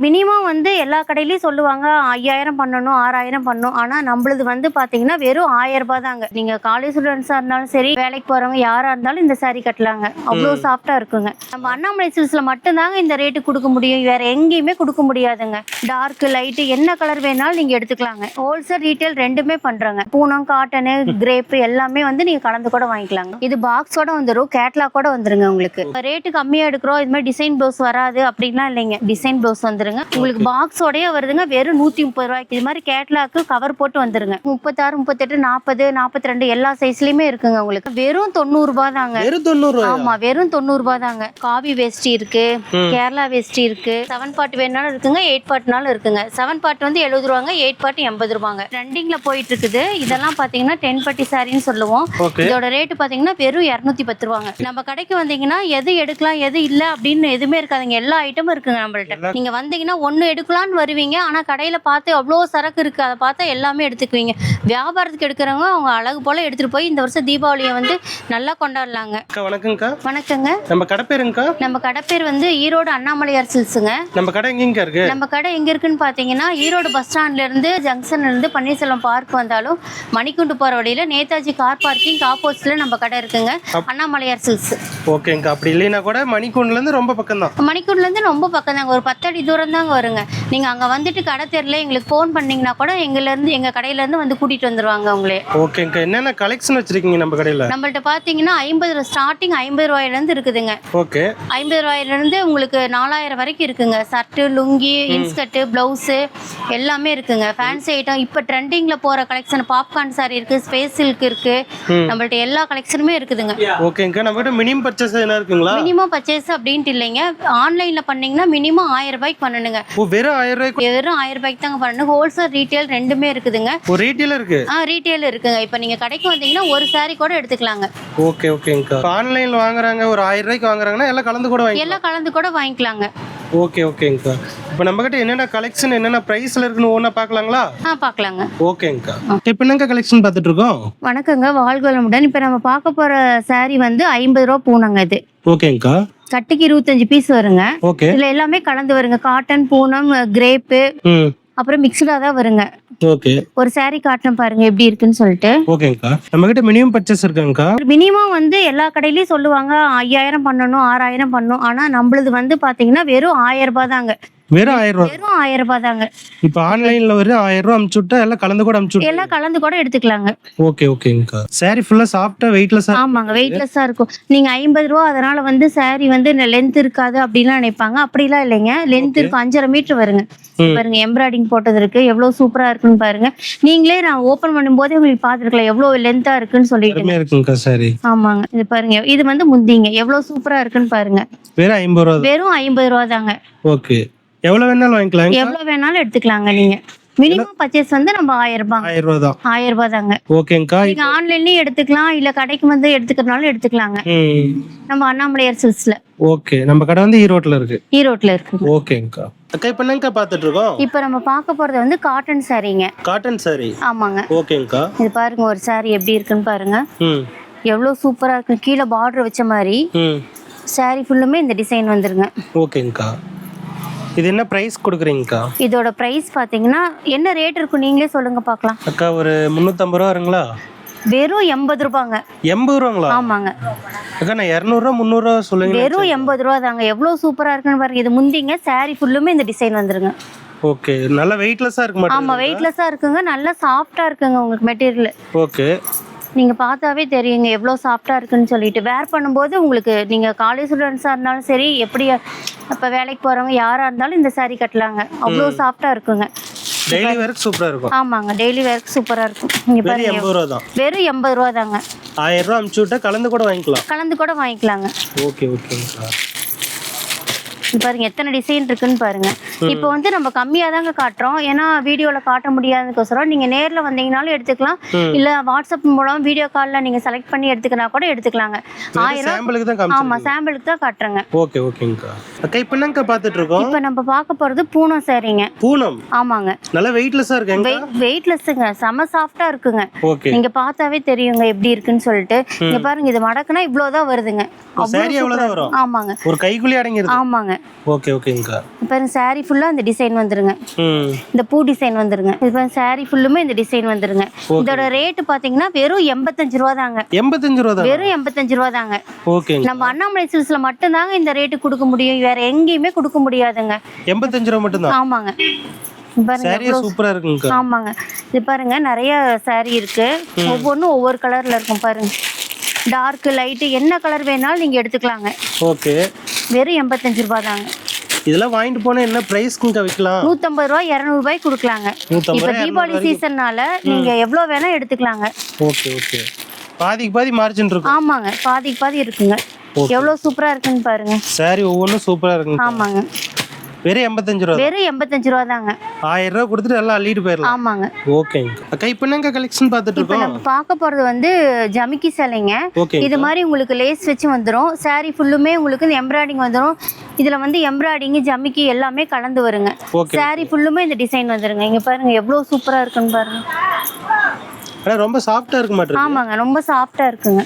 Minimum வந்து எல்லா கடையிலயும் சொல்லுவாங்க 5000 பண்ணணும் 6000 பண்ணணும். ஆனா நம்மளது வந்து பாத்தீங்கன்னா வெறும் 1000 ரூபாய் தாங்க. நீங்க காலேஜ் ஸ்டூடெண்ட்ஸா இருந்தாலும் சரி, வேலைக்கு போறவங்க யாரா இருந்தாலும் இந்த saree கட்டலாங்க. அவ்வளவு சாஃப்டா இருக்குங்க. நம்ம அண்ணாமலை சில்க்ஸ்ல மட்டும்தாங்க இந்த ரேட்டு கொடுக்க முடியும், வேற எங்கேயுமே கொடுக்க முடியாதுங்க. டார்க் லைட் என்ன கலர் வேணாலும் நீங்க எடுத்துக்கலாங்க. ஹோல்சேல் ரீட்டைல் ரெண்டுமே பண்றாங்க. பூனம், காட்டனு, கிரேப் எல்லாமே வந்து நீங்க கலந்து கூட வாங்கிக்கலாங்க. இது பாக்ஸோட வந்துடும், கேட்லாக் கூட வந்துருங்க. உங்களுக்கு ரேட்டு கம்மியா எடுக்கிறோம், இது மாதிரி டிசைன் ப்ளவுஸ் வராது அப்படின்னா இல்லைங்க. டிசைன் ப்ளவுஸ் வந்துருங்க. உங்களுக்கு பாக்ஸோடய வருதுங்க, வெறும் 130 ரூபாய்க்கு. இது மாதிரி கேட்லாக்கு கவர் போட்டு வந்துருங்க. 36, 38, 40, 42 எல்லா சைஸ்லயுமே இருக்குங்க. உங்களுக்கு வெறும் 90 ரூபாய் தாங்க. ஆமா, வெறும் 90 ரூபாய் தாங்க. காவி வேஷ்டி இருக்கு, கேரளா வேஷ்டி இருக்கு, 7 பார்ட் வேணாலும் இருக்குங்க, 8 பார்ட்னாலும் இருக்குங்க. 7 பார்ட் வந்து 70 ரூபாங்க, 8 பார்ட் 80 ரூபாங்க. ட்ரெண்டிங்ல போயிட்டு இருக்குது. இதெல்லாம் பாத்தீங்கன்னா 10 பட்டி சாரின்னு சொல்லுவோம். இதோட ரேட்டு பாத்தீங்கன்னா வெறும் 210 ரூபாங்க. நம்ம கடைக்கு வந்தீங்கன்னா எது எடுக்கலாம் எது இல்ல அப்படின்னு எதுவுமே இருக்காதுங்க. எல்லா ஐட்டமும் இருக்குங்க நம்மள்ட்ட. நீங்க வந்தீங்கன்னா ஒண்ணு எடுக்கலாம்னு வருவீங்க, ஆனா கடையில பார்த்து அவ்வளோ சரக்கு இருக்கு, அதை பார்த்தா எல்லாமே எடுத்துக்குவீங்க. வியாபாரத்துக்கு எடுக்கிறவங்க அவங்க அழகு போல எடுத்துட்டு போய் இந்த வருஷம் தீபாவளியை வந்து நல்லா கொண்டாடலாங்க. வணக்கம்க்கா. வணக்கங்க. நம்ம கடை பேருங்கக்கா? நம்ம கடை பேர் வந்து ஈரோடு அண்ணாமலையார் சில்க்ஸுங்க. நம்ம கடை எங்க இருக்கு? நம்ம கடை எங்க இருக்குன்னு பாத்தீங்கன்னா ஈரோடு பஸ் ஸ்டாண்ட்ல இருந்து ஜங்ஷன்ல இருந்து பன்னீர்செல்வம் பார்க் வந்தாலும் மணிக்குண்டு போற வழியில நேதாஜி கார் பார்க்கிங் ஆப்போசிட்ல நம்ம கடை இருக்குங்க, அண்ணாமலையார் சில்க்ஸ். ஓகேங்கக்கா. அப்படி இல்லைன்னா கூட மணிக்குண்டுல இருந்து ரொம்ப பக்கம் தான். மணிக்குண்டுல இருந்து ரொம்ப பக்கம் தாங்க, ஒரு 10 அடி தூரம் தாங்க வருங்க. நீங்க அங்க வந்துட்டு கடை தெரியல எங்களுக்கு ஃபோன் பண்ணீங்கன்னா கூட எங்க கடையில இருந்து வந்து கூட்டிட்டு வந்துருவாங்க உங்களே. ஓகேங்கக்கா. என்னென்ன கலெக்ஷன் வச்சிருக்கீங்க நம்ம கடையில? நம்மள்ட்ட பாத்தீங்கன்னா 50 ஸ்டார்டிங் 50 ரூபாயில இருந்து இருக்குதுங்க. ஓகே. 50 ரூபாயில இருந்து உங்களுக்கு 4000 வரைக்கும் இருக்குங்க. சர்ட், லுங்கி, இன்ஸ்கர்ட், பிளவுஸ் எல்லாமே இருக்குங்க. ஃபேன்சி ஐட்டம் இப்ப ட்ரெண்டிங்ல போற கலெக்ஷன், பாப்கார்ன் சாரி இருக்கு, ஸ்பேஸ் சில்க் இருக்கு, நம்மள்ட்ட எல்லா கலெக்ஷனுமே இருக்குதுங்க. ஓகேங்கக்கா. நம்ம கிட்ட மினிமம் பர்ச்சேஸ் என்ன இருக்குங்களா? மினிமம் பர்ச்சேஸ் அப்படின்ட்டு இல்லைங்க. ஆன்லைன்ல பண்ணீங்கன்னா மினிமம் 1000 ரூபாய்க்கு பண்ணணுங்க. வெறும் 1000 ரூபாய்க்கு? வெறும் 1000 ரூபாய்க்கு தாங்க பண்ணணும். ஹோல்சேல் ரீட்டைல் ரெண்டுமே இருக்குதுங்க. ஒரு ரீட்டைல் இருக்கு? ரீட்டைல் இருக்குங்க. இப்ப நீங்க கடைக்கு வந்தீங்கன்னா ஒரு சாரி கூட எடுத்துக்கலாங்க. ஓகே ஓகேங்கக்கா. ஆன்லைன்ல வாங்குறாங்க, ஒரு 1000 ரூபாய்க்கு வாங்குறாங்கன்னா எல்லாம் கலந்து கூட வாங்கிக்கலாம். எல்லாம் கலந்து கூட வாங்கிக்கலாங்க. ஓகே ஓகேங்கக்கா. இப்போ நம்ம கிட்ட என்னென்ன கலெக்ஷன் என்னென்ன பிரைஸ்ல இருக்குன்னு ஒண்ணா பார்க்கலாங்களா? பார்க்கலாங்க. ஓகேங்கக்கா. இப்போ என்னங்க கலெக்ஷன் பார்த்துட்டு இருக்கோம்? வணக்கங்க, வாழ்வளமுடன். இப்போ நம்ம பார்க்க போற saree வந்து 50 ரூபா பூனங்க. இது ஓகேங்கக்கா. கட்டுக்கு 25 பீஸ் வருங்க. ஓகே. இதுல எல்லாமே கலந்து வருங்க. காட்டன், பூனம், கிரேப்பு, அப்புறம் மிக்ஸ்டா தான் வருங்க. ஓகே. ஒரு saree காட்டன் பாருங்க எப்படி இருக்குன்னு சொல்லிட்டு. ஓகேங்கக்கா. நம்ம கிட்ட மினிமம் பர்ச்சேஸ் இருக்காங்கக்கா? மினிமம் வந்து எல்லா கடையிலயும் சொல்லுவாங்க 5000 பண்ணணும் 6000 பண்ணணும். ஆனா நம்மளது வந்து பாத்தீங்கன்னா வெறும் 1000 ரூபாய் தாங்க. வெறும் 1000 ரூபாய்? வெறும் 1000 ரூபாய் தாங்க. இப்போ ஆன்லைன்ல ஒரு 1000 ரூபாய் அனுப்பிச்சு விட்டா எல்லாம் கலந்து கூட அனுப்பிச்சு விட்டு எல்லாம் கலந்து கூட எடுத்துக்கலாங்க. ஓகே ஓகேங்கக்கா. saree ஃபுல்லா சாஃப்ட்டா வெயிட்லெஸ்ஸா? ஆமாங்க, வெயிட்லெஸ்ஸா இருக்கும். நீங்க 50 ரூபா அதனால வந்து saree வந்து லென்த் இருக்காது அப்படிலாம் நினைப்பாங்க. அப்படிலாம் இல்லைங்க, லென்த் இருக்கு. 5.5 மீட்டர் வருங்க. பாருங்க, எம்ப்ராய்டிங் போட்டது இருக்கு, எவ்வளவு சூப்பரா இருக்குன்னு பாருங்க. நீங்களே நான் ஓபன் பண்ணும்போதே உங்களுக்கு பாத்துருக்கலாம் எவ்வளவு லென்த்தா இருக்குன்னு சொல்லிட்டு. இருக்குங்கக்கா saree. ஆமாங்க, இது பாருங்க, இது வந்து முந்திங்க எவ்வளவு சூப்பரா இருக்குன்னு பாருங்க. வெறும் 50 ரூபாய்? வெறும் 50 ரூபா தாங்க. ஓகே. எவ்வளவு வேணாலும் வாங்கிக்கலாம்? எவ்வளவு வேணாலும் எடுத்துக்கலாங்க. நீங்க மினிமம் பர்ச்சேஸ் வந்து நம்ம 1000 ரூபாய். 1000 ரூபாய் தான்? 1000 ரூபாய் தாங்க. ஓகேங்கக்கா. நீங்க ஆன்லைன்லயும் எடுத்துக்கலாம், இல்ல கடைக்கு வந்து எடுத்துக்கிறனாலும் எடுத்துக்கலாங்க. நம்ம அண்ணாமலையார் சில்க்ஸ்ல. ஓகே. நம்ம கடை வந்து ஈரோட்ல இருக்கு. ஈரோட்ல இருக்கு. ஓகேங்கக்கா. அக்கா இப்போ என்னங்கக்கா பார்த்துட்டு இருக்கோம்? இப்போ நம்ம பார்க்க போறது வந்து காட்டன் சாரீங்க. Cotton saree? ஆமாங்க. ஓகேங்கக்கா. இது பாருங்க, ஒரு saree எப்படி இருக்குன்னு பாருங்க. எவ்வளவு சூப்பரா இருக்கு. கீழே பார்டர் வச்ச மாதிரி saree ஃபுல்லுமே இந்த டிசைன் வந்துருங்க. ஓகேங்கக்கா. இது என்ன பிரைஸ் கொடுக்குறீங்கக்கா? இதோட பிரைஸ் பாத்தீங்கன்னா என்ன ரேட் இருக்கும் நீங்களே சொல்லுங்க பார்க்கலாம். அக்கா ஒரு 350 ரூபா வருங்களா? வெறும் 80 ரூபாங்க. 80 ரூபாங்களா? ஆமாங்க. அக்கா நான் 200 ரூபா 300 ரூபா சொல்லுங்க. வெறும் 80 ரூபா தாங்க. எவ்வளவு சூப்பரா இருக்குன்னு பாருங்க. இது முந்திங்க, saree ஃபுல்லுமே இந்த டிசைன் வந்துருங்க. ஓகே. நல்ல வெயிட்லெஸ்ஸா இருக்கு மாட்டேங்குது? ஆமா, வெயிட்லெஸ்ஸா இருக்குங்க. நல்லா சாஃப்ட்டா இருக்குங்க உங்களுக்கு மெட்டீரியல். ஓகே. நீங்க பார்த்தாவே தெரியுங்க எவ்வளவு சாஃப்ட்டா இருக்குன்னு சொல்லிட்டு. வேர் பண்ணும்போது உங்களுக்கு நீங்க காலேஜ் ஸ்டூடெண்ட்ஸா இருந்தாலும் சரி, எப்படி இப்ப வேலைக்கு போறவங்க யாரா இருந்தாலும் இந்த saree கட்டலாங்க. அவ்வளவு சாஃப்ட்டா இருக்குங்க. டெய்லி வேர்க்கு சூப்பரா இருக்கும். ஆமாங்க, டெய்லி வேர்க்கு சூப்பரா இருக்கும். நீங்க பாருங்க, 80 ரூபா தான். வெறும் 80 ரூபா தாங்க. 1000 ரூபா அனுப்பிச்சு விட்டா கலந்து கூட வாங்கிக்கலாம்? கலந்து கூட வாங்கிக்கலாங்க. ஓகே ஓகேங்கக்கா. பாருங்க எத்தனை டிசைன் இருக்குன்னு பாருங்க. இப்போ வந்து நம்ம கம்மியா தாங்க காட்டுறோம், ஏன்னா வீடியோல காட்ட முடியாதுக்கோசரம். நீங்க நேர்ல வந்தீங்கனாலும் எடுத்துக்கலாம், இல்ல வாட்ஸ்அப் மூலம் வீடியோ கால்ல நீங்க செலக்ட் பண்ணி எடுத்துக்கனா கூட எடுத்துக்கலாங்க. 1000 சாம்பிளுக்கு தான் காமிச்சீங்க? ஆமா, சாம்பிளுக்கு தான் காட்டுறேங்க. ஓகே ஓகேங்கக்கா. அக்கா இப்போ என்னங்கக்கா பார்த்துட்டு இருக்கோம்? இப்போ நம்ம பார்க்க போறது பூனம் சாரீங்க. பூனம்? ஆமாங்க. நல்ல வெயிட்லெஸ்ஸா இருக்குங்க? வெயிட்லெஸ்ங்க, செம சாஃப்ட்டா இருக்குங்க. ஓகே. நீங்க பார்த்தாவே தெரியுங்க எப்படி இருக்குன்னு சொல்லிட்டு. இங்க பாருங்க, இது மடக்குனா இவ்வளவுதான் வருதுங்க. saree எவ்வளவுதான் வரும்? ஆமாங்க. ஒரு கைக்குள்ளே அடங்கிருது? ஆமாங்க. ஓகே ஓகேங்கக்கா. பாருங்க saree ஃபுல்லா இந்த டிசைன் வந்துருங்க. இந்த பூ டிசைன் வந்துருங்க. இது பாருங்க saree ஃபுல்லுமே இந்த டிசைன் வந்துருங்க. இதோட ரேட் பாத்தீங்கன்னா வெறும் 85 ரூபா தாங்க. 85 ரூபா தான். வெறும் 85 ரூபா தாங்க. ஓகேங்க. நம்ம அண்ணாமலை சில்க்ஸ்ல மட்டும் தாங்க இந்த ரேட்டு கொடுக்க முடியும், வேற எங்கேயுமே கொடுக்க முடியாதுங்க. 85 ரூபா மட்டும் தான். ஆமாங்க. பாருங்க saree சூப்பரா இருக்குங்க. ஆமாங்க. இது பாருங்க நிறைய saree இருக்கு, ஒவ்வொன்றும் ஒவ்வொரு கலர்ல இருக்கும். பாருங்க டார்க் லைட் என்ன கலர் வேணாலும் நீங்க எடுத்துக்கலாங்க. ஓகே. வெறும் 85 ரூபா தாங்க. இதெல்லாம் வாங்கிட்டு போனா என்ன பிரைஸ்க்குங்க விக்கலாம்? 150 ரூபா 200 ரூபாய்க்கு கொடுக்கலாங்க. இப்ப தீபாவளி சீசன்னால நீங்க எவ்வளவு வேணா எடுத்துக்கலாங்க. Okay okay. பாதிக்கு பாதி மார்ஜின் இருக்கும். ஆமாங்க, பாதிக்கு பாதி இருக்குங்க. எவ்வளவு சூப்பரா இருக்குன்னு பாருங்க. saree ஒவ்வொன்றும் சூப்பரா இருக்குங்க. ஆமாங்க. வெறும் 85 ரூபா. வெறும் 85 ரூபா தாங்க. 1000 ரூபா கொடுத்துட்டு எல்லாம் அள்ளிட்டு போயிடலாம். ஆமாங்க. ஓகேங்க அக்கா. இப்போ என்னங்க கலெக்ஷன் பார்த்துட்டு இப்போ இருக்கோம்? நம்ம பார்க்க போறது வந்து ஜமிக்கி சேலைங்க. ஓகே. இது மாதிரி உங்களுக்கு லேஸ் வச்சு வந்துரும். saree ஃபுல்லுமே உங்களுக்கு இந்த எம்ப்ராய்டிங் வந்துரும். இதுல வந்து எம்ப்ராய்டிங் ஜமிக்கி எல்லாமே கலந்து வருங்க. saree ஃபுல்லுமே இந்த டிசைன் வந்துருங்க. இங்க பாருங்க எவ்வளவு சூப்பரா இருக்குன்னு பாருங்க. அட ரொம்ப சாஃப்ட்டா இருக்கு மாட்டேங்குது. ஆமாங்க, ரொம்ப சாஃப்ட்டா இருக்குங்க.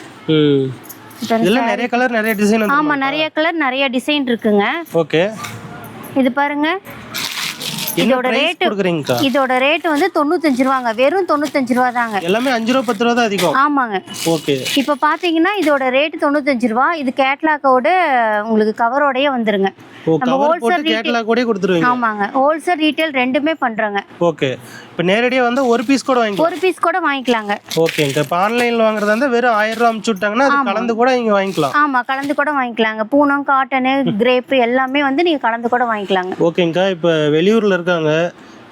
இதெல்லாம் நிறைய கலர் நிறைய டிசைன் வந்து. ஆமா, நிறைய கலர் நிறைய டிசைன் இருக்குங்க. ஓகே. இது பாருங்க. இதோட ரேட் வந்து 95 ரூபாங்க. வெறும் 95 ரூபா தாங்க. எல்லாமே 5 ரூபா 10 ரூபா தான் அதிகம். ஆமாங்க. ஓகே. இப்போ பாத்தீங்கன்னா இதோட ரேட் 95 ரூபா. இது கேட்லாக்கோட உங்களுக்கு கவரோடயே வந்துருங்க. நம்ம ஹோல்சேல் கேட்லாக் கூட கொடுத்துருவீங்க? ஆமாங்க, ஹோல்சேல் ரீட்டைல் ரெண்டுமே பண்றோங்க. ஓகே. இப்போ நேரடியா வந்து ஒரு பீஸ் கூட வாங்கிக்கலாம். ஒரு பீஸ் கூட வாங்கிக்கலாங்க. ஓகேங்க. இப்போ ஆன்லைன்ல வாங்குறதா இருந்தா வெறும் 1000 ரூபாய் அனுப்பிச்சு விட்டாங்கன்னா அது கலந்து கூட நீங்க வாங்கிக்கலாம். ஆமா, கலந்து கூட வாங்கிக்கலாங்க. பூனம், காட்டன், கிரேப் எல்லாமே வந்து நீங்க கலந்து கூட வாங்கிக்கலாங்க. ஓகேங்க. இப்போ வெளியூர்ல இருக்காங்க,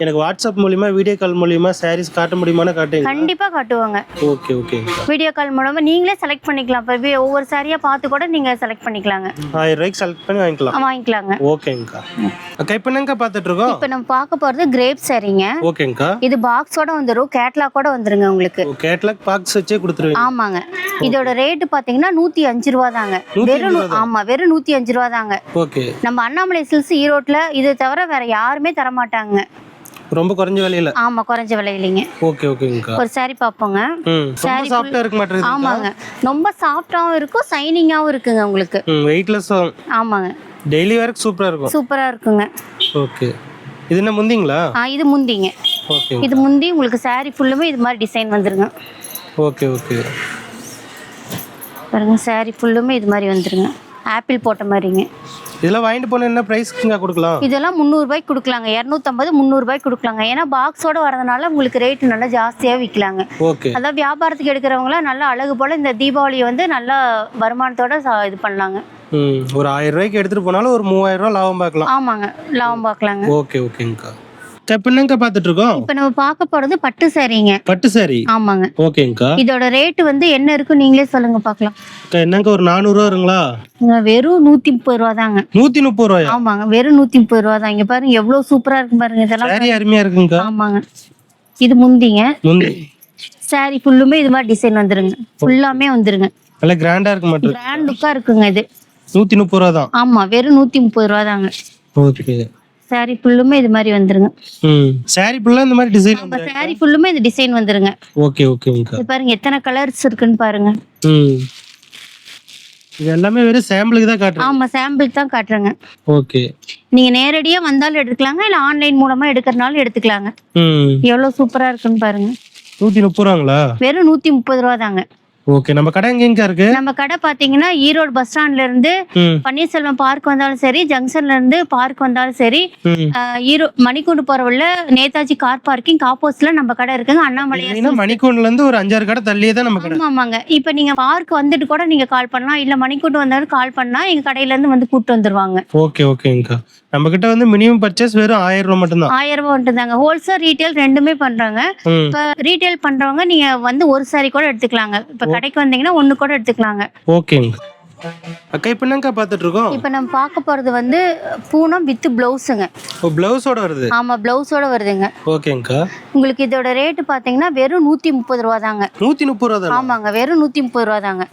எனக்கு வாட்ஸ்அப் மூலியமா வீடியோ கால் மூலியமா சாரீஸ் காட்ட முடியுமான்னு காட்டுங்க. கண்டிப்பா காட்டுவாங்க. Okay okay. வீடியோ கால் மூலமா நீங்களே செலக்ட் பண்ணிக்கலாம். இப்போ ஒவ்வொரு சாரியா பார்த்து கூட நீங்க செலக்ட் பண்ணிக்கலாங்க. 1000 ரூபாய்க்கு செலக்ட் பண்ணி வாங்கிக்கலாங்க. ஓகேங்க அக்கா. இப்போ என்னங்க பார்த்துட்டு இருக்கோம்? இப்போ நம்ம பார்க்க போறது கிரேப் சாரிங்க. ஓகேங்க. இது பாக்ஸோட வந்துரும், கேட்லாக்கோட வந்துருங்க உங்களுக்கு. கேட்லாக் பாக்ஸ் வச்சே கொடுத்துருவீங்க? ஆமாங்க. இதோட ரேட் பாத்தீங்கன்னா 105 ரூபா தாங்க. வெறும் வெறும் 105 ரூபா தாங்க. ஓகே. நம்ம அண்ணாமலை சில்க்ஸ் ஈரோட்ல இது தவிர வேற யாருமே தர மாட்டாங்க. ரொம்ப குறைஞ்ச விலையில? ஆமா, குறைஞ்ச விலையிலங்க. ஓகே ஓகேங்க. ஒரு saree பாப்போங்க. ரொம்ப சாஃப்ட்டா இருக்கு மாட்டேங்குது. ஆமாங்க, ரொம்ப சாஃப்ட்டாவும் இருக்கும், ஷைனிங்காவும் இருக்குங்க உங்களுக்கு. வெயிட்லெஸ். ஆமாங்க. டெய்லி வேர்க்கு சூப்பரா இருக்கும். சூப்பரா இருக்குங்க. ஓகே. இது என்ன முந்திங்களா? இது முந்திங்க. ஓகே. இது முந்தி உங்களுக்கு saree ஃபுல்லுமே இது மாதிரி டிசைன் வந்துருங்க. Okay okay. பாருங்க saree ஃபுல்லுமே இது மாதிரி வந்துருங்க, ஆப்பிள் போட்ட மாதிரிங்க. இதெல்லாம் வாங்கிட்டு போனா என்ன பிரைஸ்க்குங்க கொடுக்கலாம்? இதெல்லாம் 300 ரூபாய்க்கு கொடுக்கலாங்க. 250 300 ரூபாய்க்கு கொடுக்கலாங்க. ஏன்னா பாக்ஸோட வரதுனால உங்களுக்கு ரேட் நல்லா ஜாஸ்தியா விற்கலாங்க. ஓகே. அதான் வியாபாரத்துக்கு எடுக்கிறவங்களாம் நல்லா அழகு போல இந்த தீபாவளியை வந்து நல்லா வருமானத்தோட இது பண்ணலாங்க. ஒரு 1000 ரூபாய்க்கு எடுத்துட்டு போனாலும் ஒரு 3000 ரூபாய் லாபம் பார்க்கலாம். ஆமாங்க, லாபம் பார்க்கலாங்க. ஓகே ஓகேங்கக்கா. இப்போ என்னங்க பார்த்துட்டு இருக்கோம்? இப்போ நம்ம பார்க்க போறது பட்டு சாரிங்க. பட்டு சாரி? ஆமாங்க. ஓகேங்கக்கா. இதோட ரேட் வந்து என்ன இருக்கு நீங்களே சொல்லுங்க பார்க்கலாம். என்னங்க ஒரு 400 ரூபா வருங்களா? வெறும் 130 ரூபா தாங்க. 130 ரூபாயா? ஆமாங்க, வெறும் 130 ரூபா தான். இங்க பாருங்க எவ்வளவு சூப்பரா இருக்கு பாருங்க. இதெல்லாம் சாரி அருமையா இருக்குங்க. ஆமாங்க. இது முந்திங்க. முந்தி சாரி ஃபுல்லுமே இது மாதிரி டிசைன் வந்துருங்க, ஃபுல்லாமே வந்துருங்க. நல்ல கிராண்டா இருக்கு மாட்டேங்குது. கிராண்ட் லுக்கா இருக்குங்க. இது 130 ரூபா தான். ஆமா, வெறும் 130 ரூபா தாங்க. ஓகே. சாரி ஃபுல்லுமே இது மாதிரி வந்துருங்க. சாரி ஃபுல்லா இந்த மாதிரி டிசைன் வந்து சாரி ஃபுல்லுமே இந்த டிசைன் வந்துருங்க. ஓகே ஓகேங்க. இது பாருங்க எத்தனை கலர்ஸ் இருக்குன்னு பாருங்க. இது எல்லாமே வெறும் சாம்பிளுக்கு தான் காட்டுறேன். ஆமா, சாம்பிளுக்கு தான் காட்டுறேங்க. ஓகே. நீங்க நேரடியா வந்தாலும் எடுத்துக்கலாங்க, இல்ல ஆன்லைன் மூலமா எடுக்கறனாலும் எடுத்துக்கலாங்க. எவ்வளவு சூப்பரா இருக்குன்னு பாருங்க. 130 ரூபாங்களா? வெறும் 130 ரூபா தாங்க. ஓகே. நம்ம கடை எங்க இருக்கு? நம்ம கடை பாத்தீங்கன்னா ஈரோடு பஸ் ஸ்டாண்ட்ல இருந்து பன்னீர்செல்வம் பார்க் வந்தாலும் சரி, ஜங்ஷன்ல இருந்து பார்க் வந்தாலும் சரி, மணிக்கூண்டு போற உள்ள நேதாஜி கார் பார்க்கிங் ஆப்போசிட்ல நம்ம கடை இருக்குங்க. அண்ணாமலை மணிக்கூண்டுல இருந்து ஒரு 5-6 கடை தள்ளியே தான் நம்ம கடை. ஆமாங்க. இப்ப நீங்க பார்க் வந்துட்டு கூட நீங்க கால் பண்ணலாம், இல்ல மணிக்கூண்டு வந்தாலும் கால் பண்ணா எங்க கடையில இருந்து வந்து கூட்டு வந்துருவாங்க. ஓகே ஓகேங்கக்கா. நம்ம கிட்ட வந்து மினிமம் பர்ச்சேஸ் வெறும் 1000 ரூபாய் மட்டும் தான். 1000 ரூபாய் மட்டும் தாங்க. ஹோல்சேல் ரீட்டைல் ரெண்டுமே பண்றாங்க. இப்ப ரீட்டைல் பண்றவங்க நீங்க வந்து ஒரு சாரி கூட எடுத்துக்கலாங்க. இப்ப கடைக்கு வந்தீங்கன்னா ஒண்ணு கூட எடுத்துக்கலாங்க. ஓகேங்க அக்கா. இப்போ என்னங்க பார்த்துட்டு இருக்கோம்? இப்போ நம்ம பார்க்க போறது வந்து பூனம் வித் பிளவுஸுங்க. பிளவுஸோட வருது? ஆமா, பிளவுஸோட வருதுங்க. ஓகேங்கக்கா. உங்களுக்கு இதோட ரேட் பாத்தீங்கன்னா வெறும் 130 ரூபா தாங்க. 130 ரூபா தான்? ஆமாங்க, வெறும் 130 ரூபா தாங்க.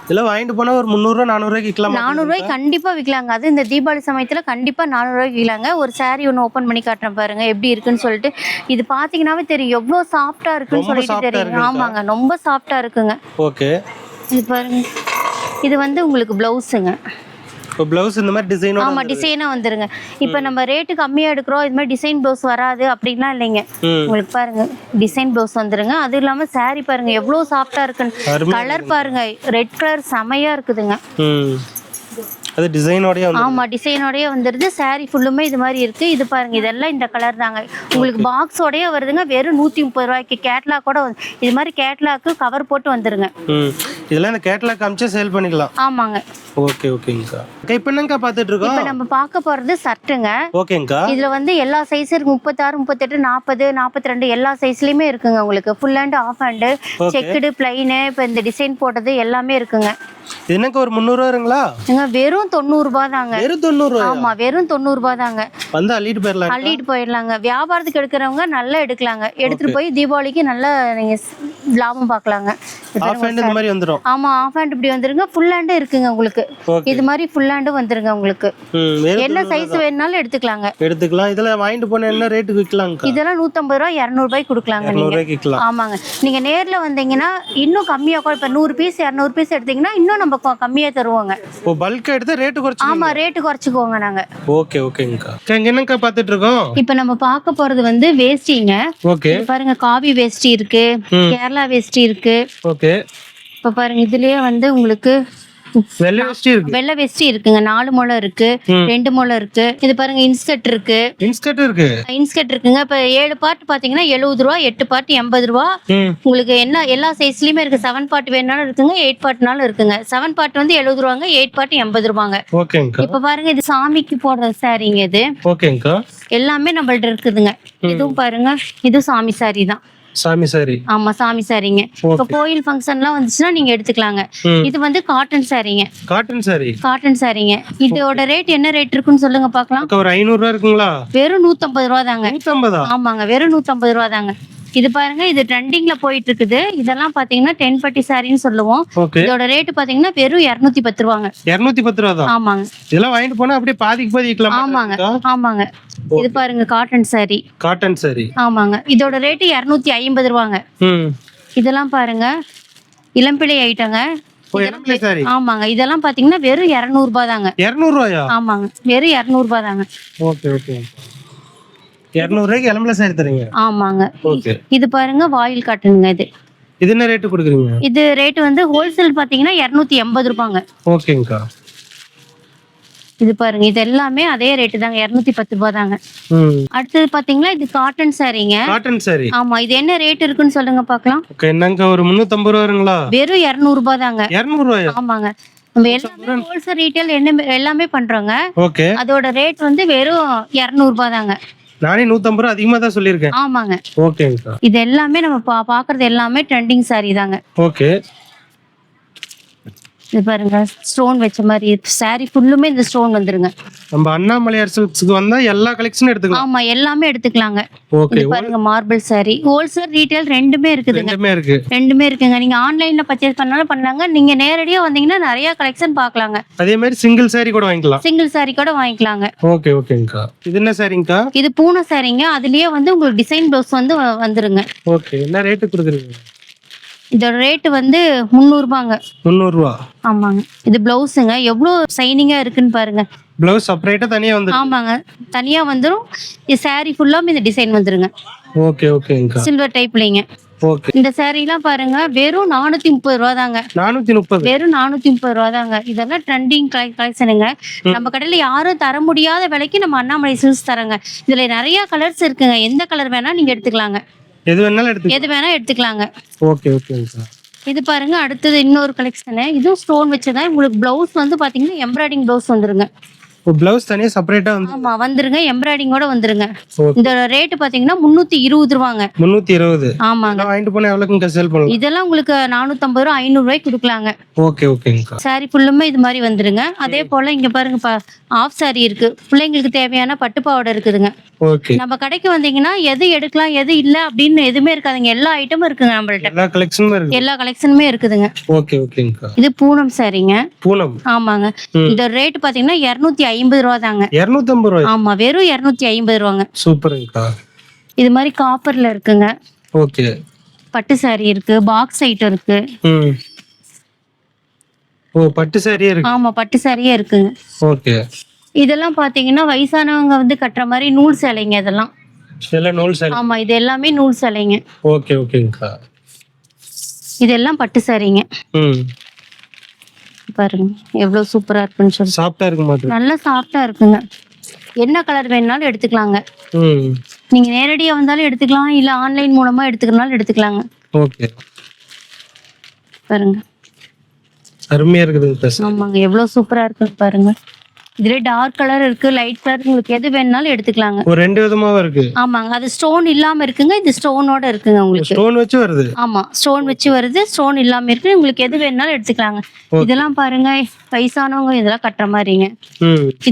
இதெல்லாம் வாங்கிட்டு போனா ஒரு 300 ரூபாய் 400 ரூபாய்க்கு விற்கலாம். 400 ரூபாய்க்கு கண்டிப்பா விற்கலாங்க. அது இந்த தீபாவளி சமயத்துல கண்டிப்பா 400 ரூபாய்க்கு விற்கலாங்க. ஒரு சாரி ஒன்று ஓப்பன் பண்ணி காட்டுறேன் பாருங்க எப்படி இருக்குன்னு சொல்லிட்டு. இது பாத்தீங்கன்னாவே தெரியும் எவ்வளவு சாஃப்டா இருக்குன்னு சொல்லிட்டு தெரியும். ஆமாங்க, ரொம்ப சாஃப்டா இருக்குங்க. ஓகே. இது பாருங்க, இது வந்து உங்களுக்கு பிளவுஸுங்க. இப்போ ப்ளவுஸ் இந்த மாதிரி டிசைனோட ஆமா டிசைனா வந்துருங்க. இப்போ நம்ம ரேட்டு கம்மியா எடுக்கிறோம், இது மாதிரி டிசைன் ப்ளவுஸ் வராது அப்படின்லாம் இல்லைங்க. உங்களுக்கு பாருங்க டிசைன் ப்ளவுஸ் வந்துருங்க. அது இல்லாம saree பாருங்க எவ்வளவு சாஃப்டா இருக்குன்னு. கலர் பாருங்க ரெட் கலர் செமையா இருக்குதுங்க. அது டிசைனோடயே வந்து ஆமா டிசைனோடயே வந்துருது. saree ஃபுல்லுமே இது மாதிரி இருக்கு. இது பாருங்க இதெல்லாம் இந்த கலர் தாங்க. உங்களுக்கு பாக்ஸோடயே வருதுங்க. வெறும் 130 ரூபாய்க்கு. கேட்லாக் கூட இது மாதிரி கேட்லாக்கு கவர் போட்டு வந்துருங்க. இதெல்லாம் இந்த கேட்லாக் காமிச்சா சேல் பண்ணிக்கலாம். ஆமாங்க. ஓகே ஓகேங்கக்கா. இப்போ என்னங்கக்கா பார்த்துட்டு இருக்கோம்? இப்போ நம்ம பார்க்க போறது சர்ட்டுங்க. ஓகேங்கக்கா. இதுல வந்து எல்லா சைஸ் இருக்கு. 36, 38, 40, 42 எல்லா சைஸ்லயுமே இருக்குங்க உங்களுக்கு. Full hand, half hand, checked, plain, இப்போ இந்த டிசைன் போட்டது எல்லாமே இருக்குங்க. இது என்னக்கா ஒரு 300 ரூபாங்களா? வெறும் 90 ரூபாய் தாங்க. வெறும் 90 ரூபாய்? ஆமா வெறும் 90 ரூபாய் தாங்க. வந்து அள்ளிட்டு போயிடலாம். அள்ளிட்டு போயிடலாங்க. வியாபாரத்துக்கு எடுக்கிறவங்க நல்லா எடுக்கலாங்க. எடுத்துட்டு போய் தீபாவளிக்கு நல்லா நீங்க லாபம் பார்க்கலாங்க. ஆஃப் ஹேண்ட் இந்த மாதிரி வந்துரும். ஆமா ஆஃப் ஹேண்ட் இப்படி வந்துருங்க. ஃபுல் ஹேண்ட் இருக்குங்க உங்களுக்கு. இது மாதிரி ஃபுல் ஹேண்ட் வந்துருங்க உங்களுக்கு. என்ன சைஸ் வேணும்னாலும் எடுத்துக்கலாங்க. எடுத்துக்கலாம். இதெல்லாம் வாங்கிட்டு போனா என்ன ரேட்டுக்கு விற்கலாங்க? இதெல்லாம் 150 ரூபாய் 200 ரூபாய்க்கு கொடுக்கலாங்க நீங்க. ஆமாங்க. நீங்க நேர்ல வந்தீங்கன்னா இன்னும் கம்மியா கூட. இப்ப 100 பீஸ் 200 பீஸ் எடுத்தீங்கன்னா இன்னும் நம்ம கம்மியா தருவாங்க. ஓ பல்கா எடுத்தா ரேட் குறைச்சு? ஆமா ரேட் குறைச்சுக்குவாங்க நாங்க. ஓகே ஓகேங்கக்கா. இங்க என்னக்கா பார்த்துட்டு இருக்கோம்? இப்போ நம்ம பார்க்க போறது வந்து வேஷ்டிங்க. ஓகே. பாருங்க காவி வேஷ்டி இருக்கு, கேரளா வேஷ்டி இருக்கு. ஓகே. இப்போ பாருங்க இதுலயே வந்து உங்களுக்கு வெள்ளை வேஷ்டி இருக்கு. வெள்ளை வேஷ்டி இருக்குங்க. 4 முழம் இருக்கு, 2 முழம் இருக்கு. இது பாருங்க இன்ஸ்கர்ட் இருக்கு. இன்ஸ்கர்ட் இருக்கு. இன்ஸ்கர்ட் இருக்குங்க. இப்ப 7 பார்ட் பாத்தீங்கன்னா 70 ரூபா, 8 பார்ட் 80 ரூபா. உங்களுக்கு என்ன எல்லா சைஸ்லயுமே இருக்கு. 7 பார்ட் வேணாலும் இருக்குங்க, 8 பார்ட்னாலும் இருக்குங்க. 7 பார்ட் வந்து 70 ரூபாங்க, 8 பார்ட் 80 ரூபாங்க. ஓகேங்கக்கா. இப்ப பாருங்க இது சாமிக்கு போடுற சாரீங்க. இது ஓகேங்கக்கா. எல்லாமே நம்மள்ட்ட இருக்குதுங்க. இதுவும் பாருங்க இது சாமி சாரி தான். சாமி சாரி. ஆமா சாமி சாரிங்க. இப்ப கோயில் ஃபங்க்ஷன்லாம் வந்துச்சுன்னா நீங்க எடுத்துக்கலாங்க. இது வந்து காட்டன் சாரிங்க. Cotton sorry. காட்டன் சாரிங்க. இதோட ரேட் என்ன ரேட் இருக்குன்னு சொல்லுங்க பார்க்கலாம். ஒரு 500 ரூபாய் இருக்குங்களா? வெறும் 150 ரூபா தாங்க. 150? ஆமாங்க வெறும் 150 ரூபா தாங்க. இது பாருங்க இது ட்ரெண்டிங்ல போயிட்டு இருக்குது. இதெல்லாம் பாத்தீங்கன்னா 10 பட்டி சாரின்னு சொல்லுவோம். இதோட ரேட் பாத்தீங்கன்னா வெறும் 210 ரூபாங்க. 210 ரூபா தான்? ஆமாங்க. இதெல்லாம் வாங்கிட்டு போனா அப்படியே பாதிக்கு பாதி விக்கலாம். ஆமாங்க ஆமாங்க. இது பாருங்க காட்டன் சாரி. Cotton sorry. ஆமாங்க. இதோட ரேட் 250 ரூபாங்க. இதெல்லாம் பாருங்க இளம்பிள்ளை ஐட்டங்க. ஆமாங்க. இதெல்லாம் பாத்தீங்கன்னா வெறும் 200 ரூபாய் தாங்க. 200 ரூபாயா? ஆமாங்க வெறும் 200 ரூபாய் தாங்க. Okay okay. 200 ரூபாய்க்கு இளம்பிள்ளை சாரி தரீங்க? ஆமாங்க. ஓகே. இது பாருங்க வாயில் காட்டனுங்க. இது என்ன ரேட் கொடுக்குறீங்க? இது ரேட் வந்து ஹோல்சேல் பாத்தீங்கன்னா 280 ரூபாங்க. ஓகேங்கக்கா. இது பாருங்க இது எல்லாமே அதே ரேட் தாங்க. 210 ரூபாய் தாங்க. அடுத்தது பாத்தீங்கன்னா இது காட்டன் சாரிங்க. Cotton sorry. ஆமா இது என்ன ரேட் இருக்குன்னு சொல்லுங்க பார்க்கலாம். ஓகே. என்னங்க ஒரு 350 ரூபாய் வருங்களா? வெறும் 200 ரூபாய் தாங்க. 200 ரூபாயா? ஆமாங்க. நம்ம எல்லாமே ஹோல்சேல் ரீட்டைல் எல்லாமே பண்றோங்க. ஓகே. அதோட ரேட் வந்து வெறும் 200 ரூபாய் தாங்க. நானே 150 ரூபாய் அதிகமா தான் சொல்லிருக்கேன். ஆமாங்க. ஓகேங்கக்கா. இது எல்லாமே நம்ம பாக்குறது எல்லாமே ட்ரெண்டிங் சாரி தாங்க. ஓகே. இது பாருங்க ஸ்டோன் வச்ச மாதிரி சாரி ஃபுல்லுமே இந்த ஸ்டோன் வந்துருங்க. நம்ம அண்ணாமலையார் சில்க்ஸ்க்கு வந்தா எல்லா கலெக்ஷனும் எடுத்துக்கலாம். ஆமா எல்லாமே எடுத்துக்கலாங்க. ஓகே. இது பாருங்க மார்பிள் சாரி. ஹோல்சேல் ரீட்டைல் ரெண்டுமே இருக்குதுங்க. ரெண்டுமே இருக்குங்க. நீங்க ஆன்லைன்ல பர்ச்சேஸ் பண்ணாலும் பண்ணலாங்க. நீங்க நேரடியா வந்தீங்கன்னா நிறைய கலெக்ஷன் பார்க்கலாங்க. அதே மாதிரி சிங்கிள் சாரி கூட வாங்கிக்கலாம். சிங்கிள் சாரி கூட வாங்கிக்கலாங்க. ஓகே ஓகேங்கக்கா. இது என்ன சாரிங்கக்கா? இது பூனை சாரிங்க. அதுலயே வந்து உங்களுக்கு டிசைன் ப்ளவுஸ் வந்து வந்துருங்க. ஓகே. என்ன ரேட் கொடுக்குறீங்க? இதோட ரேட் வந்து 300 ரூபாங்க. 300 ரூபா? ஆமாங்க. இது பிளவுஸுங்க. எவ்வளவு ஷைனிங்கா இருக்குன்னு பாருங்க. பிளவுஸ் செப்பரேட்டா தனியா வந்து? ஆமாங்க தனியா வந்துரும். இது சாரி ஃபுல்லாமே இந்த டிசைன் வந்துருங்க. ஓகே ஓகேங்கக்கா. சில்வர் டைப்லங்க. ஓகே. இந்த சாரிலாம் பாருங்க வெறும் 430 ரூபா தாங்க. 430? வெறும் 430 ரூபா தாங்க. இதெல்லாம் ட்ரெண்டிங் கலெக்ஷனுங்க. நம்ம கடையில யாரும் தர முடியாத விலைக்கு நம்ம அண்ணாமலை சில்க்ஸ் தரங்க. இதுல நிறைய கலர்ஸ் இருக்குங்க. எந்த கலர் வேணா நீங்க எடுத்துக்கலாங்க. எது வேணாலும் எடுத்துக்கலாங்க. ஓகே ஓகேங்கக்கா. இது பாருங்க அடுத்தது இன்னொரு கலெக்ஷன். இதுவும் ஸ்டோன் வச்சதா. உங்களுக்கு பிளவுஸ் வந்து பாத்தீங்கன்னா எம்ப்ராய்டிங் பிளவுஸ் வந்துருங்க. பிளவுஸ் தனியா செப்பரேட்டா வந்து? ஆமா வந்துருங்க. எம்ப்ராய்டிங்கோட வந்துருங்க. இந்த ரேட் பாத்தீங்கன்னா 320 ரூபாங்க. 320? ஆமாங்க. வாங்கிட்டு போனா எவ்வளவுக்கு சேல் பண்ணலாம்? இதெல்லாம் உங்களுக்கு 450 ரூபாய் 500 ரூபாய்க்கு கொடுக்கலாங்க. ஓகே ஓகேங்கக்கா. சாரி ஃபுல்லுமே இது மாதிரி வந்துருங்க. அதே போல இங்க பாருங்க ஆஃப் சாரி இருக்கு. பிள்ளைங்களுக்கு தேவையான பட்டு பாவாடை இருக்குதுங்க. ஓகே. நம்ம கடைக்கு வந்தீங்கன்னா எது எடுக்கலாம் எது இல்ல அப்படின்னு எதுவுமே இருக்காதுங்க. எல்லா ஐட்டமும் இருக்குங்க நம்மள்ட்ட. எல்லா கலெக்ஷனுமே இருக்கு. எல்லா கலெக்ஷனுமே இருக்குதுங்க. ஓகே ஓகேங்கக்கா. இது பூனம் சாரிங்க. பூனம்? ஆமாங்க. இந்த ரேட் பாத்தீங்கன்னா 250 ரூபா தாங்க. 250 ரூபாய்? ஆமா வெறும் 250 ரூபாங்க. சூப்பர்ங்கக்கா. இது மாதிரி காப்பர்ல இருக்குங்க. ஓகே. பட்டு சாரி இருக்கு. பாக்ஸ் ஐட்டம் இருக்கு. ஓ பட்டு சாரியே இருக்கு. ஆமா பட்டு சாரியே இருக்குங்க. ஓகே. இதெல்லாம் பாத்தீங்கன்னா வயசானவங்க வந்து கட்டுற மாதிரி நூல் சேலைங்க இதெல்லாம். இதெல்லாம் நூல் சாரி. ஆமா இது எல்லாமே நூல் சேலைங்க. ஓகே ஓகேங்கக்கா. இதெல்லாம் பட்டு சாரிங்க. ம். பாருங்க எவ்வளவு சூப்பரா இருக்குன்னு சொல்லி. சாஃப்டா இருக்கு மாதிரி. நல்லா சாஃப்டா இருக்குங்க. என்ன கலர் வேணும்னாலும் எடுத்துக்கலாங்க. ம். நீங்க நேரடியா வந்தாலும் எடுத்துக்கலாம், இல்ல ஆன்லைன் மூலமா எடுத்துக்கறனாலும் எடுத்துக்கலாங்க. ஓகே. பாருங்க அருமையா இருக்குது. ஆமாங்க எவ்வளவு சூப்பரா இருக்கு பாருங்க. இதுல டார்க் கலர் இருக்கு, லைட் கலர், உங்களுக்கு எது வேணும்னாலும் எடுத்துக்கலாங்க. ஒரு ரெண்டு விதமாவும் இருக்கு. ஆமாங்க அது ஸ்டோன் இல்லாம இருக்குங்க, இது ஸ்டோனோட இருக்குங்க உங்களுக்கு. ஸ்டோன் வச்சு வருது. ஆமா ஸ்டோன் வச்சு வருது, ஸ்டோன் இல்லாம இருக்கு. உங்களுக்கு எது வேணும்னாலும் எடுத்துக்கலாங்க. இதெல்லாம் பாருங்க வயசானவங்க இதெல்லாம் கட்டுற மாதிரிங்க.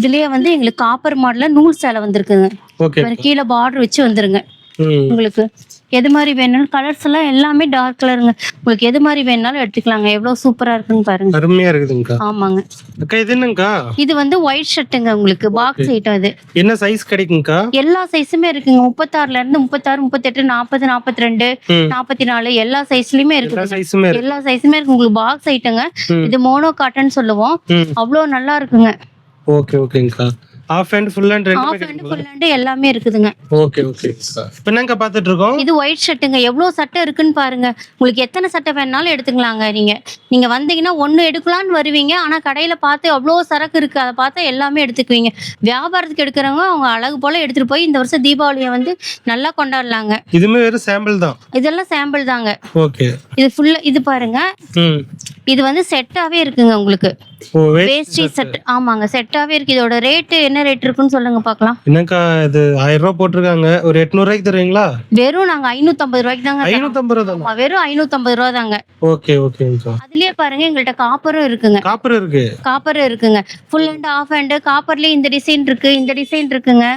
இதுலயே வந்து எங்களுக்கு காப்பர் மாடல்ல நூல் சேலை வந்திருக்குங்க. கீழே பார்டர் வச்சு வந்துருங்க. உங்களுக்கு எது மாதிரி வேணும்னாலும் கலர்ஸ் எல்லாம் எல்லாமே டார்க் கலருங்க. உங்களுக்கு எது மாதிரி வேணும்னாலும் எடுத்துக்கலாங்க. எவ்வளவு சூப்பரா இருக்குன்னு பாருங்க. அருமையா இருக்குதுங்கக்கா. ஆமாங்க. அக்கா இது என்னங்கக்கா? இது வந்து ஒயிட் ஷர்ட்டுங்க, உங்களுக்கு பாக்ஸ் ஐட்டம். இது என்ன சைஸ் கிடைக்குங்கக்கா? எல்லா சைஸுமே இருக்குங்க. 36ல இருந்து 36, 38, 40, 42, 44 எல்லா சைஸ்லயுமே இருக்கு. எல்லா சைஸுமே இருக்கு. உங்களுக்கு பாக்ஸ் ஐட்டங்க. இது மோனோ காட்டன் சொல்லுவோம். அவ்வளவு நல்லா இருக்குங்க. ஓகே ஓகேங்கக்கா. ஆஃப் ஹேண்ட் ஃபுல் ஹேண்ட் எல்லாமே இருக்குதுங்க. Okay okay. இப்போ என்னங்க பார்த்துட்டு இருக்கோம்? இது ஒயிட் ஷர்ட்டுங்க. எவ்வளவு சட்டை இருக்குன்னு பாருங்க. உங்களுக்கு எத்தனை சட்டை வேணாலும் எடுத்துக்கலாங்க. நீங்க வந்தீங்கன்னா ஒண்ணு எடுக்கலாம்னு வருவீங்க, ஆனா கடையில பார்த்து அவ்வளவு சரக்கு இருக்கு, அதை பார்த்தா எல்லாமே எடுத்துக்குவீங்க. வியாபாரத்துக்கு எடுக்கிறவங்க அவங்க அழகு போல எடுத்துட்டு போய் இந்த வருஷம் தீபாவளியை வந்து நல்லா கொண்டாடலாங்க. இதுமே வெறும் சாம்பிள் தான். இதெல்லாம் சாம்பிள் தாங்க. ஓகே. இது ஃபுல்லா இது பாருங்க. இது வந்து செட்டாவே இருக்குங்க உங்களுக்கு. வேஷ்டி செட். ஆமாங்க செட்டாவே இருக்கு. இதோட ரேட் என்ன ரேட் இருக்குன்னு சொல்லுங்க பார்க்கலாம். என்னக்கா இது 1000 ரூபாய் போட்டுருக்காங்க, ஒரு 800 ரூபாய்க்கு தருவீங்களா? வெறும் நாங்க 550 ரூபாய்க்கு தாங்க. 550 ரூபாய் தான். வெறும் 550 ரூபாய் தாங்க. ஓகே ஓகேங்கக்கா. அதுலயே பாருங்க எங்கள்ட்ட காப்பரும் இருக்குங்க. காப்பர் இருக்கு. காப்பர் இருக்குங்க. ஃபுல் அண்ட் ஆஃப் ஹேண்ட் காப்பர்லயே இந்த டிசைன் இருக்கு, இந்த டிசைன் இருக்குங்க.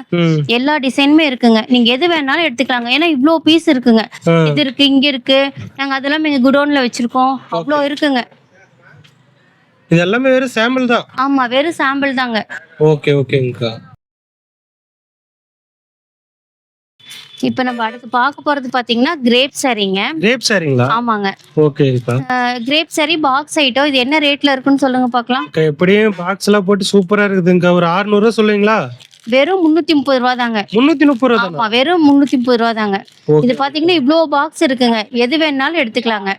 எல்லா டிசைனுமே இருக்குங்க. நீங்க எது வேணாலும் எடுத்துக்கலாங்க. ஏன்னா இவ்ளோ பீஸ் இருக்குங்க. இது இருக்கு, இங்க இருக்கு. நாங்க அதெல்லாம் எங்க குடோன்ல வச்சிருக்கோம். அவ்வளோ இருக்குங்க. இது எல்லாமே வெறும் சாம்பிள் தான். ஆமா வெறும் சாம்பிள் தாங்க. ஓகே ஓகேங்கக்கா. இப்போ நம்ம அடுத்து பார்க்க போறது பாத்தீங்கன்னா கிரேப் சாரிங்க. கிரேப் சாரிங்களா? ஆமாங்க. ஓகேங்கக்கா. Crepe sari box item. இது என்ன ரேட்ல இருக்குன்னு சொல்லுங்க பார்க்கலாம். எப்படியும் பாக்ஸ் எல்லாம் போட்டு சூப்பரா இருக்குதுங்கக்கா. ஒரு 600 ரூபாய் சொல்லுவீங்களா? வெறும் 330 ரூபாய் தாங்க. 330 ரூபாய். ஆமா வெறும் 330 ரூபாய் தாங்க. இது பாத்தீங்கன்னா இவ்ளோ பாக்ஸ் இருக்குங்க. எது வேணாலும் எடுத்துக்கலாங்க.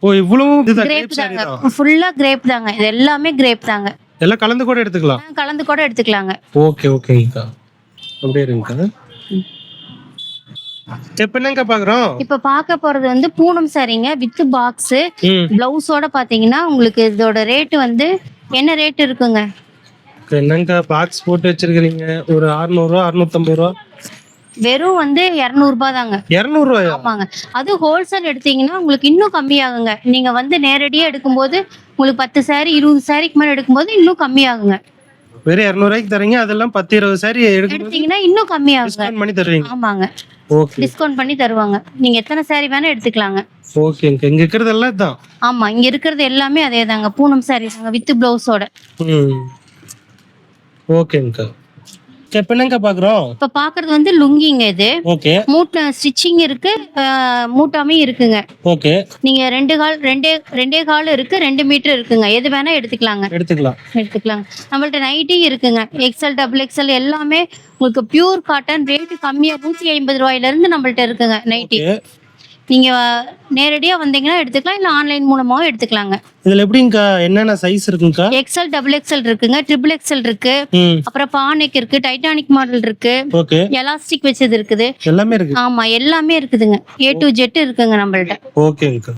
ஓ இவ்வளவு கிரேப் தாங்க. ஃபுல்லா கிரேப் தாங்க. இது எல்லாமே கிரேப் தாங்க. எல்லாம் கலந்து கூட எடுத்துக்கலாம். கலந்து கூட எடுத்துக்கலாங்க. ஓகே ஓகேங்கக்கா. அப்படியே இருங்கக்கா. இப்போ என்னங்க பாக்குறோம்? இப்ப பார்க்க போறது வந்து பூனம் சாரிங்க வித் பாக்ஸ் பிளவுஸோட. பாத்தீங்கன்னா உங்களுக்கு இதோட ரேட் வந்து என்ன ரேட் இருக்குங்க? என்னங்க பாக்ஸ் போட்டு வச்சிருக்கீங்க? ஒரு 600 ரூபாய் 650 ரூபாய். வெறும் வந்து 200 ரூபாய் தாங்க. 200 ரூபாயா? ஆமாங்க. அது ஹோல்சேல் எடுத்தீங்கன்னா உங்களுக்கு இன்னும் கம்மியாகுங்க. நீங்க வந்து நேரடியா எடுக்கும்போது உங்களுக்கு 10 சாரி 20 சாரிக்கு மேல எடுக்கும்போது இன்னும் கம்மியாகுங்க. வெறும் 200 ரூபாய்க்கு தரீங்க, அதெல்லாம் 10 20 சாரி எடுத்தீங்கன்னா இன்னும் கம்மியாகுங்க. டிஸ்கவுண்ட் பண்ணி தருவீங்க? ஆமாங்க. ஓகே. டிஸ்கவுண்ட் பண்ணி தருவாங்க. நீங்க எத்தனை சாரி வேணா எடுத்துக்கலாங்க. ஓகேங்க. இங்க இருக்கிறது எல்லாம் இதான். ஆமா இங்க இருக்கிறது எல்லாமே அதே தாங்க. பூனம் சாரி தாங்க வித் பிளவுஸோட. ஓகேங்க. இப்போ என்னங்க பாக்குறோம்? இப்ப பாக்குறது வந்து லுங்கிங்க. இது ஓகே. மூட்டை ஸ்டிச்சிங் இருக்கு, மூட்டாமே இருக்குங்க. ஓகே. நீங்க ரெண்டே கால் இருக்கு, 2 மீட்டர் இருக்குங்க. எது வேணா எடுத்துக்கலாங்க. எடுத்துக்கலாங்க. நம்மள்ட்ட நைட்டி இருக்குங்க. எக்ஸ்எல் டபுள் எக்ஸ்எல் எல்லாமே உங்களுக்கு பியூர் காட்டன். ரேட்டு கம்மியா 150 ரூபாயில இருந்து நம்மள்ட்ட இருக்குங்க நைட்டி. நீங்க நேரடியா வந்தீங்கன்னா எடுத்துக்கலாம், இல்ல ஆன்லைன் மூலமாவும் எடுத்துக்கலாங்க. இதுல எப்படிங்கக்கா என்னென்ன சைஸ் இருக்குங்கக்கா? எக்ஸ்எல் டபுள் எக்ஸ்எல் இருக்குங்க, ட்ரிபிள் எக்ஸ்எல் இருக்கு, அப்புறம் பானெக் இருக்கு, டைட்டானிக் மாடல் இருக்கு, எலாஸ்டிக் வச்சது இருக்குது, எல்லாமே இருக்கு. ஆமா எல்லாமே இருக்குதுங்க. A to Z இருக்குங்க நம்மள்ட்ட. ஓகேங்கக்கா.